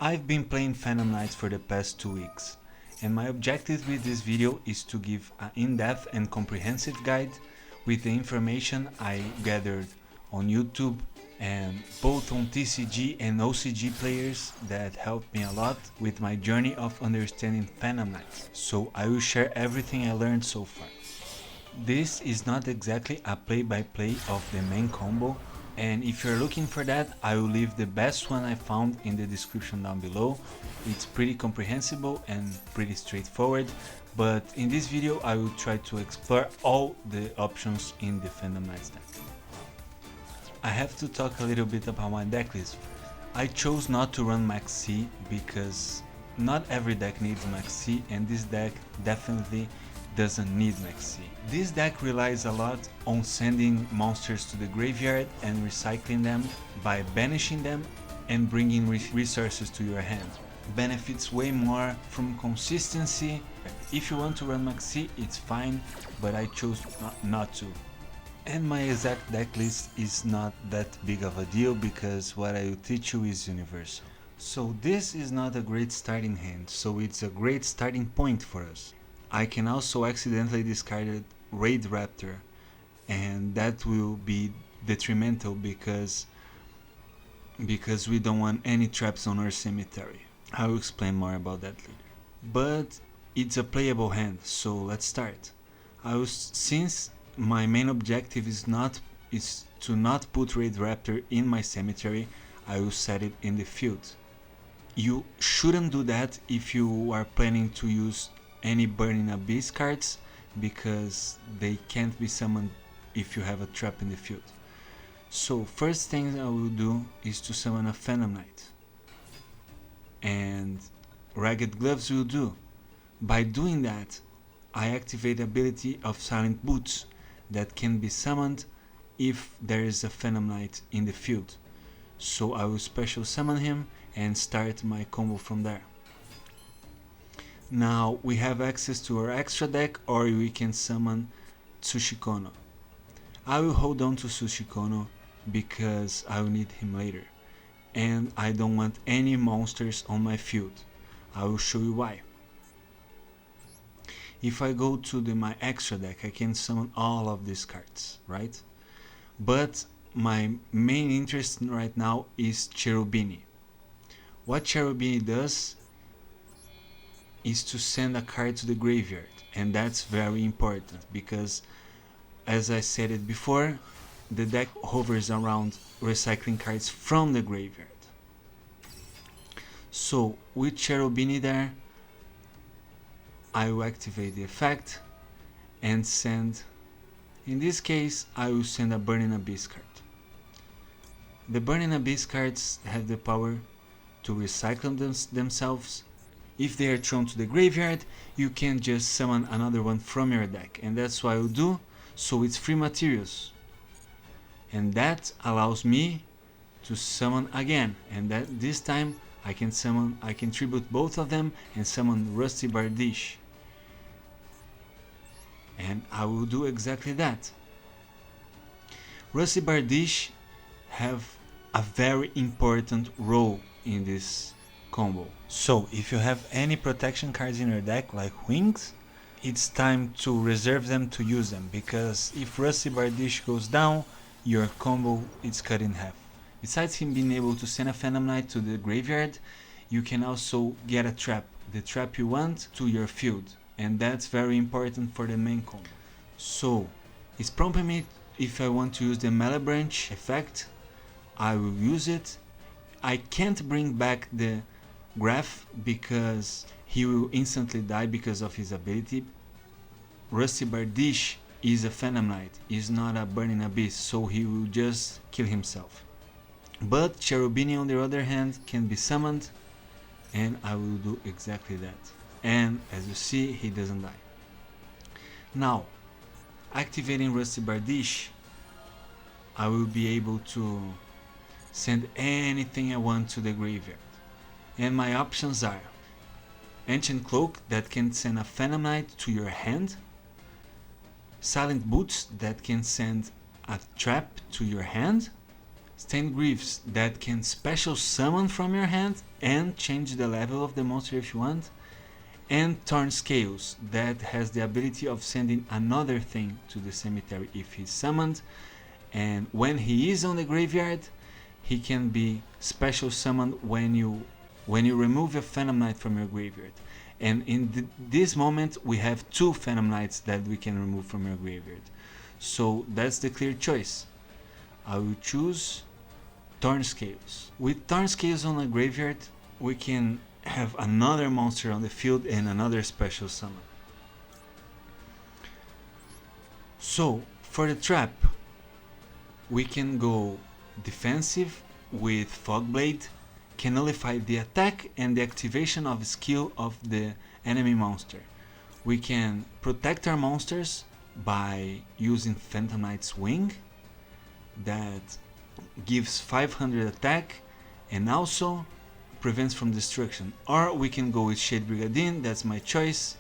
I've been playing Phantom Knights for the past 2 weeks, and my objective with this video is to give an in-depth and comprehensive guide with the information I gathered on YouTube and both on TCG and OCG players that helped me a lot with my journey of understanding Phantom Knights, so I will share everything I learned so far. This is not exactly a play-by-play of the main combo, and if you're looking for that, I will leave the best one I found in the description down below. It's pretty comprehensible and pretty straightforward, but in this video I will try to explore all the options in the Phantom Knights deck. I have to talk a little bit about my deck list. I chose not to run Max C because not every deck needs Max C, and this deck definitely doesn't need Max C. This deck relies a lot on sending monsters to the graveyard and recycling them by banishing them and bringing resources to your hand. Benefits way more from consistency. If you want to run Max C, it's fine, but I chose not to. And my exact deck list is not that big of a deal because what I will teach you is universal. So this is not a great starting hand, so it's a great starting point for us. I can also accidentally discard a Raid Raptor, and that will be detrimental because we don't want any traps on our cemetery. I will explain more about that later. But it's a playable hand, so let's start. Since my main objective is to not put Raid Raptor in my cemetery, I will set it in the field. You shouldn't do that if you are planning to use any Burning Abyss cards, because they can't be summoned if you have a trap in the field. So first thing I will do is to summon a Phantom Knight, and Ragged Gloves will do. By doing that, I activate the ability of Silent Boots that can be summoned if there is a Phantom Knight in the field. So I will special summon him and start my combo from there. Now we have access to our extra deck, or we can summon Tsushikono. I will hold on to Tsushikono because I will need him later, and I don't want any monsters on my field. I will show you why. If I go to my extra deck, I can summon all of these cards, right? But my main interest right now is Cherubini. What Cherubini does is to send a card to the graveyard, and that's very important because, as I said it before, the deck hovers around recycling cards from the graveyard. So with Cherubini there, I will activate the effect and send, in this case I will send a Burning Abyss card. The Burning Abyss cards have the power to recycle themselves. If they are thrown to the graveyard, you can just summon another one from your deck, and that's what I will do, so it's free materials. And that allows me to summon again, and that this time I can tribute both of them and summon Rusty Bardish. And I will do exactly that. Rusty Bardish have a very important role in this combo. So if you have any protection cards in your deck like Wings, it's time to reserve them to use them, because if Rusty Bardish goes down, your combo is cut in half. Besides him being able to send a Phantom Knight to the graveyard, you can also get a trap, the trap you want, to your field, and that's very important for the main combo. So it's prompting me if I want to use the Melee Branch effect, I will use it. I can't bring back the Graph because he will instantly die because of his ability. Rusty Bardish is a Phantom Knight, is not a Burning Abyss, so he will just kill himself. But Cherubini on the other hand can be summoned, and I will do exactly that. And as you see, he doesn't die. Now, activating Rusty Bardish, I will be able to send anything I want to the graveyard. And my options are Ancient Cloak that can send a Phantom Knight to your hand, Silent Boots that can send a trap to your hand, Stained Greaves that can special summon from your hand and change the level of the monster if you want, and Torn Scales that has the ability of sending another thing to the cemetery if he's summoned, and when he is on the graveyard he can be special summoned when you remove a Phantom Knight from your graveyard. And in this moment we have 2 Phantom Knights that we can remove from your graveyard, so that's the clear choice. I will choose Torn Scales. With Torn Scales on the graveyard we can have another monster on the field and another special summon. So for the trap we can go defensive with Fogblade, can nullify the attack and the activation of skill of the enemy monster. We can protect our monsters by using Phantom Knight's Wing that gives 500 attack and also prevents from destruction. Or we can go with Shade Brigandine, that's my choice,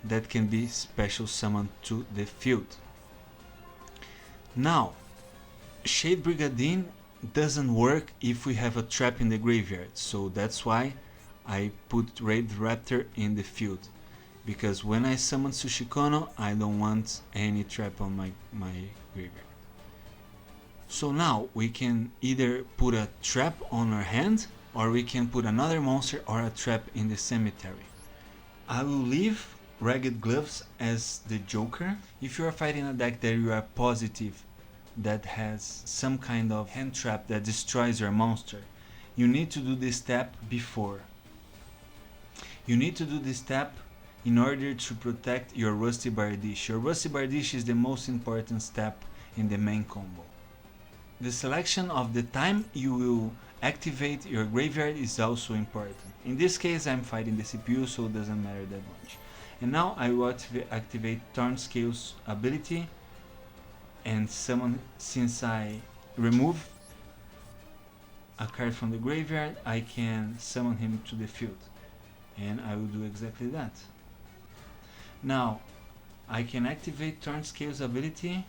that can be special summoned to the field. Now, Shade Brigandine doesn't work if we have a trap in the graveyard, so that's why I put Raid Raptor in the field, because when I summon Tsushikono I don't want any trap on my graveyard. So now we can either put a trap on our hand or we can put another monster or a trap in the cemetery. I will leave Ragged Gloves as the Joker. If you are fighting a deck that you are positive that has some kind of hand trap that destroys your monster, you need to do this step before. You need to do this step in order to protect your Rusty Bardish. Your Rusty Bardish is the most important step in the main combo. The selection of the time you will activate your graveyard is also important. In this case I'm fighting the CPU, so it doesn't matter that much. And now I will activate Torn Scales ability and summon. Since I remove a card from the graveyard, I can summon him to the field, and I will do exactly that. Now I can activate Torn Scales ability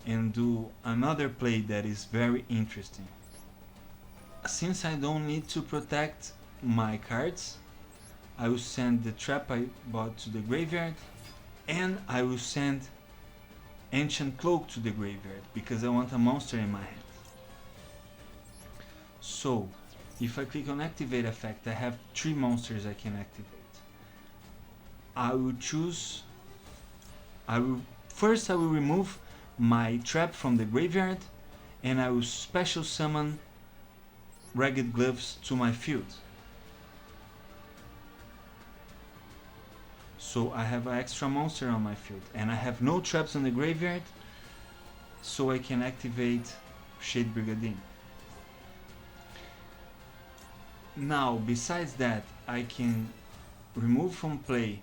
and do another play that is very interesting. Since I don't need to protect my cards, I will send the trap I bought to the graveyard, and I will send Ancient Cloak to the graveyard because I want a monster in my hand. So if I click on activate effect, I have 3 monsters I can activate. I will remove my trap from the graveyard, and I will special summon Ragged Gloves to my field. So I have an extra monster on my field, and I have no traps on the graveyard, so I can activate Shade Brigandine. Now, besides that, I can remove from play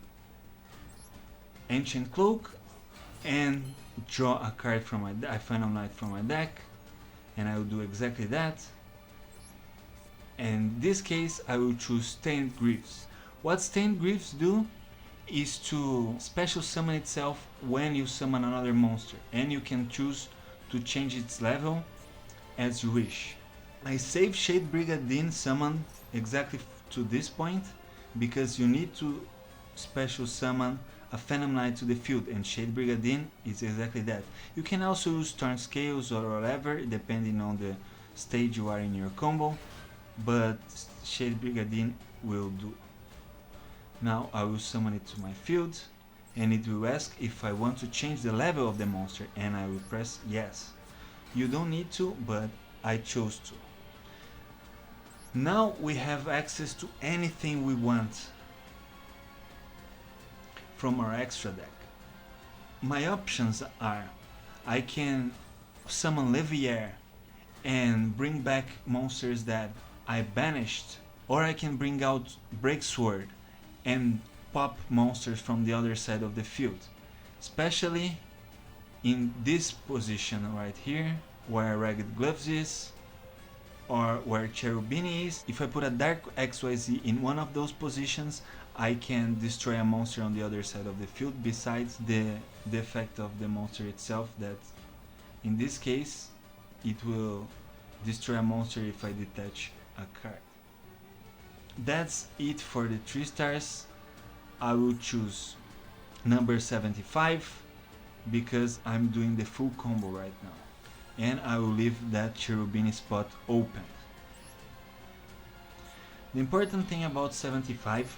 Ancient Cloak and draw a card from my Final Knight from my deck, and I will do exactly that. And in this case I will choose Stained Greaves. What Stained Greaves do is to special summon itself when you summon another monster, and you can choose to change its level as you wish. I save Shade Brigandine summon exactly to this point because you need to special summon a Phantom Knight to the field, and Shade Brigandine is exactly that. You can also use Torn Scales or whatever depending on the stage you are in your combo, but Shade Brigandine will do. Now I will summon it to my field, and it will ask if I want to change the level of the monster, and I will press yes. You don't need to, but I chose to. Now we have access to anything we want from our extra deck. My options are: I can summon Levier and bring back monsters that I banished, or I can bring out Breaksword and pop monsters from the other side of the field, especially in this position right here where Ragged Gloves is, or where Cherubini is. If I put a Dark XYZ in one of those positions, I can destroy a monster on the other side of the field, besides the effect of the monster itself, that in this case it will destroy a monster if I detach a card. That's it for the 3 stars. I will choose number 75 because I'm doing the full combo right now, and I will leave that Cherubini spot open. The important thing about 75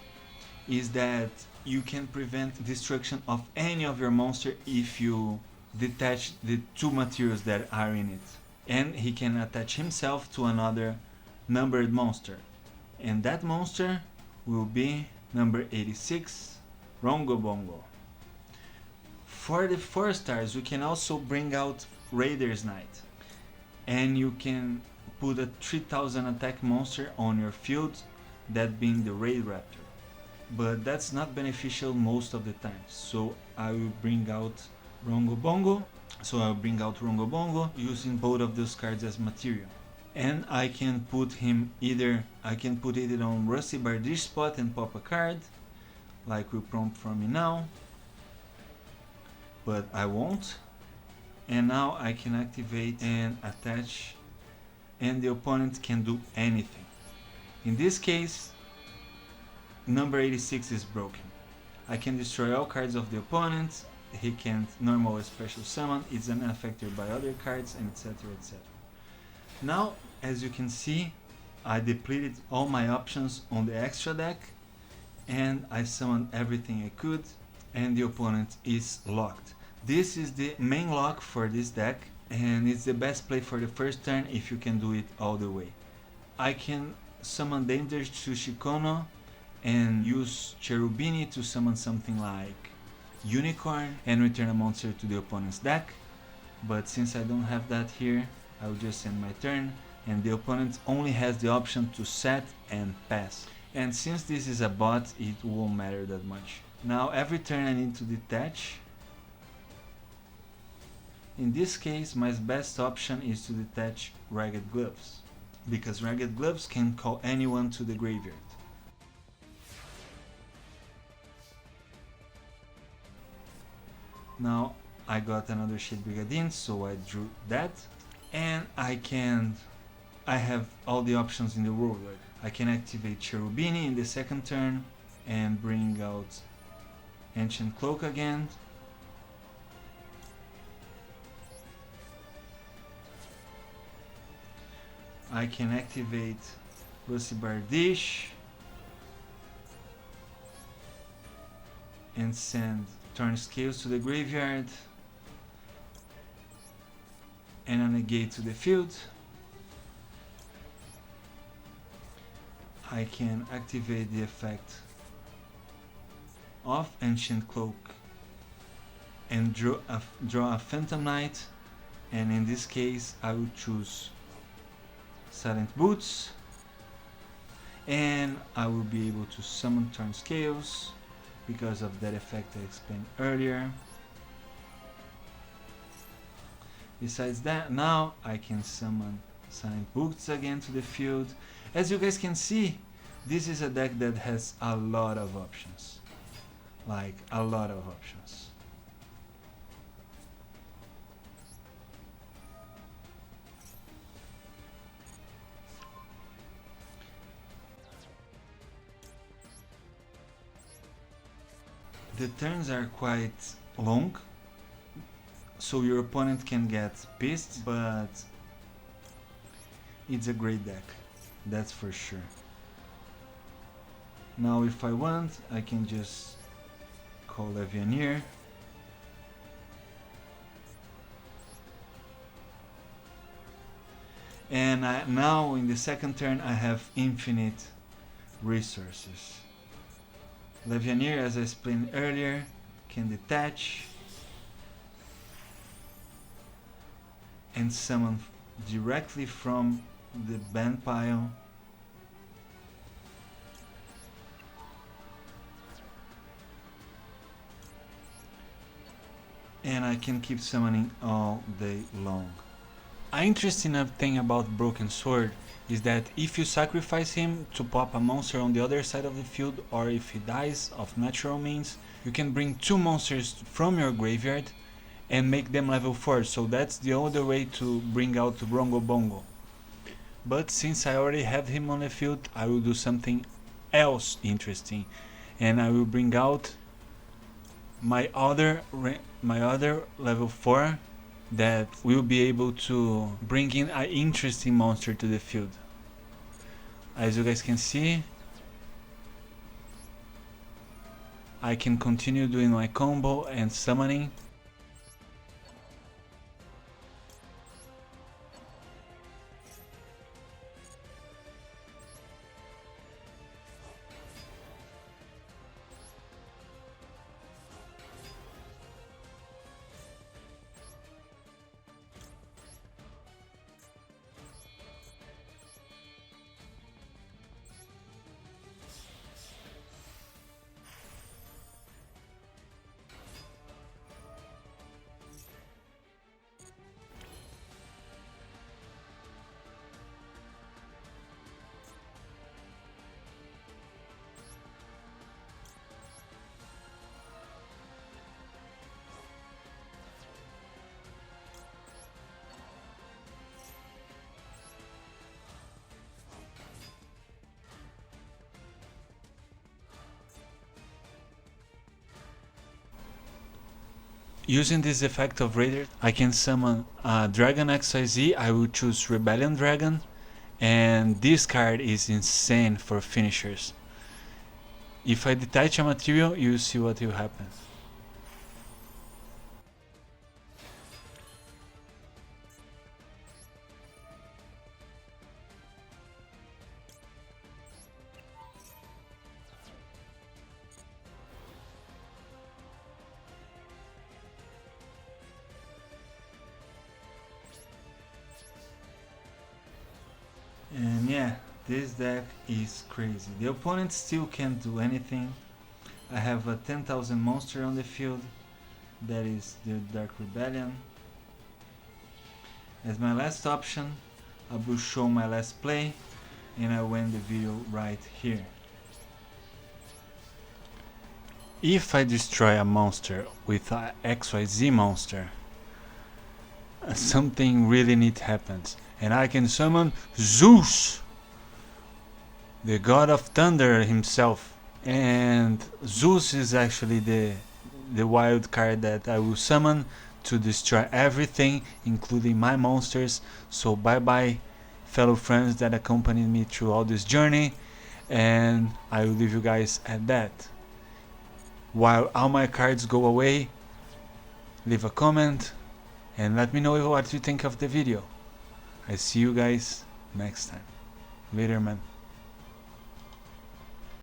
is that you can prevent destruction of any of your monster if you detach the 2 materials that are in it, and he can attach himself to another numbered monster, and that monster will be number 86, Rongo Bongo. For the 4 stars, you can also bring out Raider's Knight, and you can put a 3000 attack monster on your field, that being the Raid Raptor. But that's not beneficial most of the time, so I will bring out Rongo Bongo. Using both of those cards as material. And I can put him either on Rusty Bardish spot and pop a card, like will prompt for me now, but I won't. And now I can activate and attach, and the opponent can do anything. In this case, number 86 is broken. I can destroy all cards of the opponent, he can't normal or special summon, it's unaffected by other cards, and etc, etc. Now, as you can see, I depleted all my options on the extra deck, and I summoned everything I could, and the opponent is locked. This is the main lock for this deck, and it's the best play for the first turn if you can do it all the way. I can summon Danger to Shikono and use Cherubini to summon something like Unicorn and return a monster to the opponent's deck, but since I don't have that here, I will just end my turn, and the opponent only has the option to set and pass. And since this is a bot, it won't matter that much. Now every turn I need to detach. In this case, my best option is to detach Ragged Gloves, because Ragged Gloves can call anyone to the graveyard. Now I got another Shade Brigadine, so I drew that, and I have all the options in the world. I can activate Cherubini in the second turn and bring out Ancient Cloak again. I can activate Rusty Bardish and send Torn Scales to the graveyard and a negate to the field. I can activate the effect of Ancient Cloak and draw a Phantom Knight, and in this case I will choose Silent Boots, and I will be able to summon Torn Scales because of that effect I explained earlier. Besides that, now I can summon Silent Boots again to the field. As you guys can see, this is a deck that has a lot of options, like a lot of options. The turns are quite long, so your opponent can get pissed, but it's a great deck, that's for sure. Now if I want, I can just call Levianeer. And now in the second turn I have infinite resources. Levianeer, as I explained earlier, can detach and summon directly from the ban pile. And I can keep summoning all day long. An interesting thing about Broken Sword is that if you sacrifice him to pop a monster on the other side of the field, or if he dies of natural means, you can bring 2 monsters from your graveyard and make them level 4, so that's the other way to bring out Rongo Bongo. But since I already have him on the field, I will do something else interesting, and I will bring out my other level 4 that will be able to bring in an interesting monster to the field. As you guys can see, I can continue doing my combo and summoning. Using this effect of Raider, I can summon a Dragon XYZ. I will choose Rebellion Dragon, and this card is insane for finishers. If I detach a material, you'll see what will happen. And yeah, this deck is crazy. The opponent still can't do anything. I have a 10,000 monster on the field. That is the Dark Rebellion. As my last option, I will show my last play, and I will end the video right here. If I destroy a monster with a XYZ monster, something really neat happens, and I can summon Zeus, the god of thunder himself. And Zeus is actually the wild card that I will summon to destroy everything, including my monsters. So bye bye, fellow friends that accompanied me through all this journey, and I will leave you guys at that. While all my cards go away, leave a comment and let me know what you think of the video. I see you guys next time. Later, man.